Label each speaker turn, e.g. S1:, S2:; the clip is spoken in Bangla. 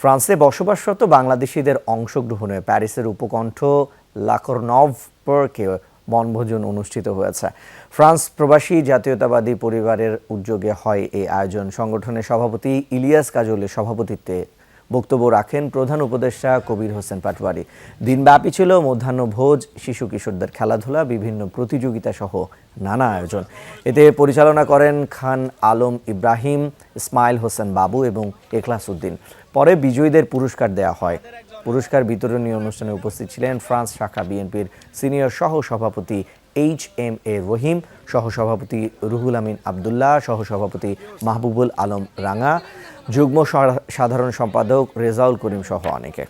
S1: ফ্রান্সে বসবাসরত বাংলাদেশিদের অংশগ্রহণে প্যারিসের উপকণ্ঠ লাকোর্নভ পার্কে বনভোজন অনুষ্ঠিত হয়েছে। ফ্রান্স প্রবাসী জাতীয়তাবাদী পরিবারের উদ্যোগে হয় এই আয়োজন। সংগঠনের সভাপতি ইলিয়াস কাজলের সভাপতিত্বে বক্তব্য রাখেন প্রধান উপদেষ্টা কবির হোসেন পাটোয়ারি। দিনব্যাপী ছিল মধ্যাহ্নভোজ, শিশু কিশোরদের খেলাধুলা, বিভিন্ন প্রতিযোগিতা সহ নানা আয়োজন। এতে পরিচালনা করেন খান আলম ইব্রাহিম, ইসমাইল হোসেন বাবু এবং এখলাস উদ্দিন। পরে বিজয়ীদের পুরস্কার দেওয়া হয়। পুরস্কার বিতরণী অনুষ্ঠানে উপস্থিত ছিলেন ফ্রান্স শাখা বিএনপির সিনিয়র সহ সভাপতি HMA রহিম, সহসভাপতি রুহুল আমিন আবদুল্লাহ, সহসভাপতি মাহবুবুল আলম রাঙা, যুগ্ম সাধারণ সম্পাদক রেজাউল করিম সহ অনেকে।